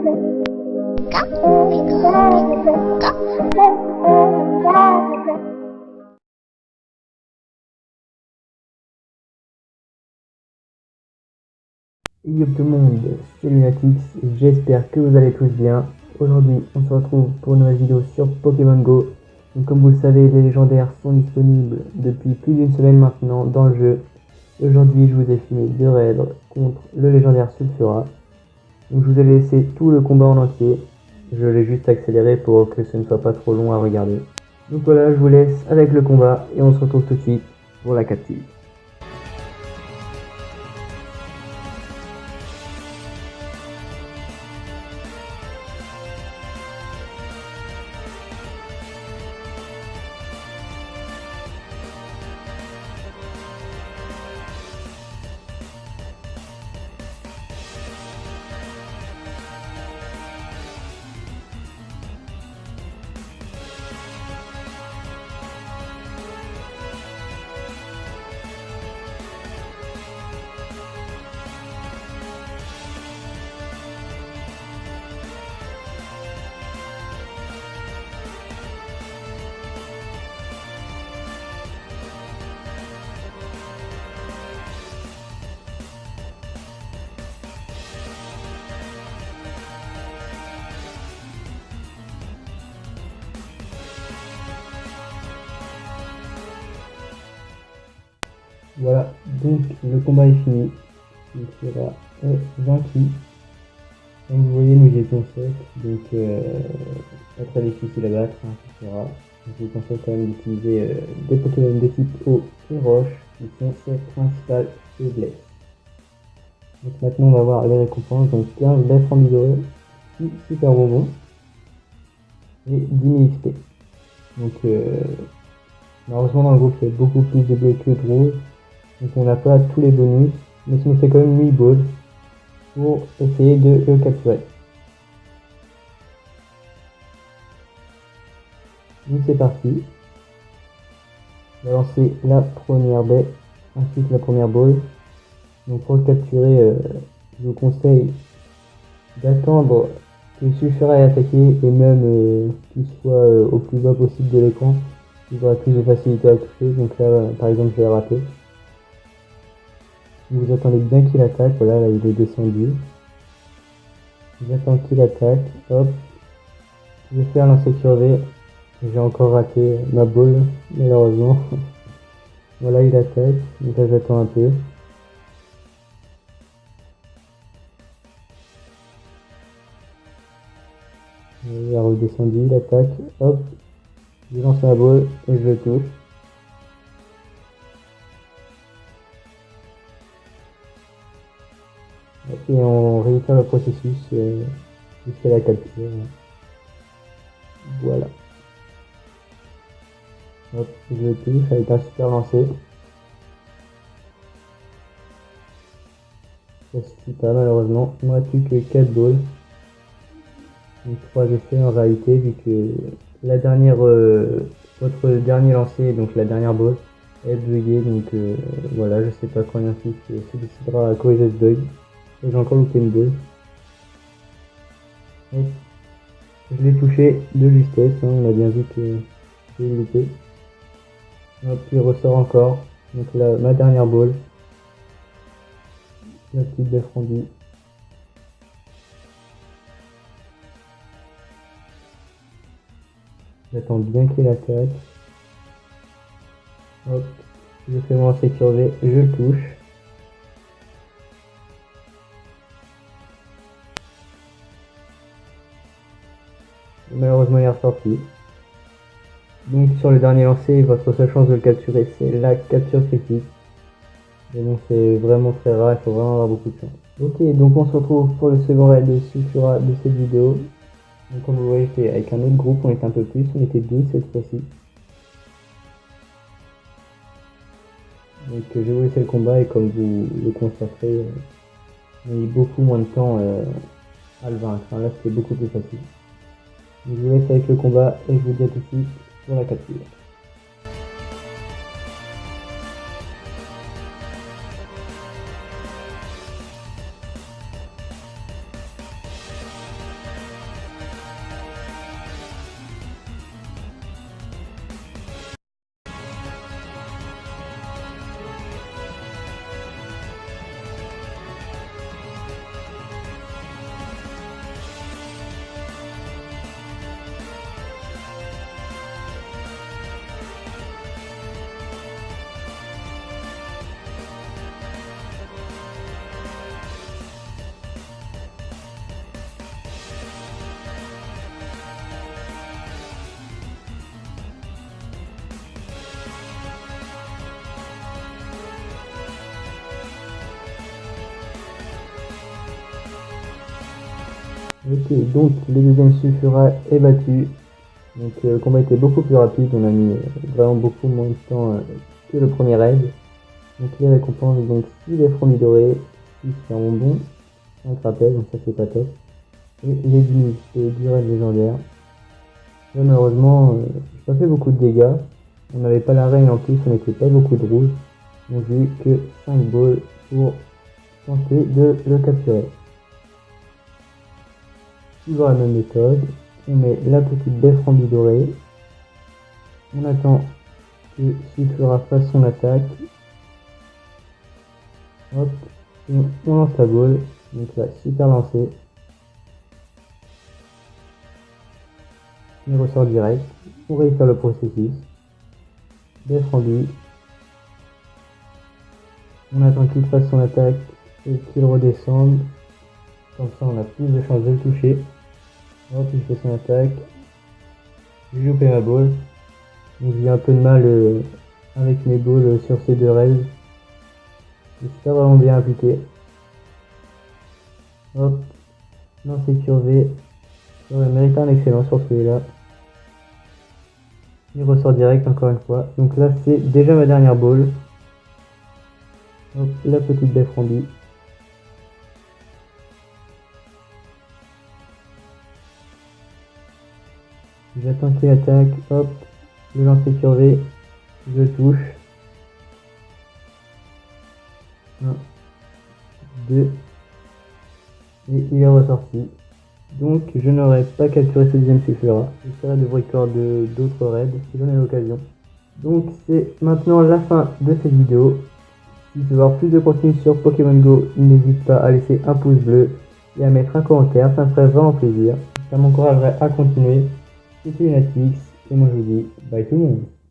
Yo tout le monde, c'est Lunatix, j'espère que vous allez tous bien. Aujourd'hui on se retrouve pour une nouvelle vidéo sur Pokémon Go. Donc, comme vous le savez, les légendaires sont disponibles depuis plus d'une semaine maintenant dans le jeu. Aujourd'hui je vous ai filmé 2 raids contre le légendaire Sulfura. Donc je vous ai laissé tout le combat en entier. Je l'ai juste accéléré pour que ce ne soit pas trop long à regarder. Donc voilà, je vous laisse avec le combat et on se retrouve tout de suite pour la capture. Voilà, donc le combat est fini. Sulfura est vaincu. Comme vous voyez, nous étions 7, donc pas très difficile à battre, hein, Sulfura. Je vous conseille quand même d'utiliser des Pokémon de type eau et roche, qui sont ses principales faiblesses. Donc maintenant on va voir les récompenses, donc 15 lèvres améliorées, 6 super bonbons et 10 000 XP. Donc malheureusement dans le groupe il y a beaucoup plus de bleus que de roses. Donc on n'a pas tous les bonus, mais ça nous fait quand même 8 balls pour essayer de le capturer. Donc c'est parti. On va lancer la première baie, ainsi que la première ball. Donc pour le capturer, je vous conseille d'attendre que Sulfura ait attaqué et même qu'il soit au plus bas possible de l'écran. Il aura plus de facilité à toucher, donc là par exemple je vais rater. Vous attendez bien qu'il attaque, voilà, là il est descendu. J'attends qu'il attaque, hop. Je vais faire lancer curvé. J'ai encore raté ma balle, malheureusement. Voilà, il attaque, donc là j'attends un peu. Il est redescendu, il attaque, hop. Je lance ma balle et je le touche. Et on réitère le processus jusqu'à la capture. Voilà. Hop, je le touche avec un super lancer. Ça suffit pas malheureusement. Il ne me reste plus que 4 balles. Donc 3 effets en réalité, vu que la dernière, votre dernier lancer, donc la dernière balle, est buguée. Donc voilà, je sais pas quand Niantic se décidera à corriger ce bug. J'ai encore loupé une balle. Hop. Je l'ai touché de justesse, hein, on a bien vu que j'ai loupé. Hop, il ressort encore. Donc là, ma dernière balle. La petite baie fondue. J'attends bien qu'il attaque. Hop, je fais mon lancer curvé, je le touche. Malheureusement il est ressorti. Donc sur le dernier lancer, votre seule chance de le capturer, c'est la capture critique. Mais bon, c'est vraiment très rare, il faut vraiment avoir beaucoup de chance. Ok, donc on se retrouve pour le second raid de Sulfura de cette vidéo. Donc comme vous voyez, c'est avec un autre groupe, on était un peu plus, on était 12 cette fois-ci. Donc je vais vous laisser le combat et comme vous le constaterez, on a eu beaucoup moins de temps à le vaincre. Enfin, là c'était beaucoup plus facile. Donc, je vous laisse avec le combat et je vous dis à tout de suite pour la capture. Ok, donc le deuxième sulfurat est battu. Donc le combat était beaucoup plus rapide, on a mis vraiment beaucoup moins de temps que le premier raid. Donc les récompenses, donc 6 beffrandis dorés, 6 bonbons, 5 rappels, donc ça c'est pas top. Et les 10 du raid légendaire. Là malheureusement, j'ai pas fait beaucoup de dégâts. On n'avait pas la reine en plus, on n'était pas beaucoup de rouge. Donc j'ai eu que 5 balls pour tenter de le capturer. Toujours la même méthode. On met la petite beffrandis dorée. On attend que Sulfura fasse son attaque. Hop, et on lance la balle. Donc là, super lancé. Il ressort direct. On réussit le processus. Beffrandis. On attend qu'il fasse son attaque et qu'il redescende. Comme ça, on a plus de chances de le toucher. Hop, il fait son attaque. J'ai loupé ma balle. Donc j'ai un peu de mal avec mes balles sur ces deux raids. Je suis pas vraiment bien appliqué. Hop, lancer curvé. J'aurais mérité un excellent sur celui-là. Il ressort direct encore une fois. Donc là c'est déjà ma dernière balle. Hop, la petite beffrandis. J'attends qu'il attaque. Hop, le lancer curvé. Je touche. 1, 2. Et il est ressorti. Donc je n'aurais pas capturé ce deuxième sulfura. J'essaierai de record d'autres raids si j'en ai l'occasion. Donc c'est maintenant la fin de cette vidéo. Si tu veux voir plus de contenu sur Pokémon Go, n'hésite pas à laisser un pouce bleu et à mettre un commentaire, ça me ferait vraiment plaisir. Ça m'encouragerait à continuer. C'était Lunatix et moi je vous dis bye tout le monde.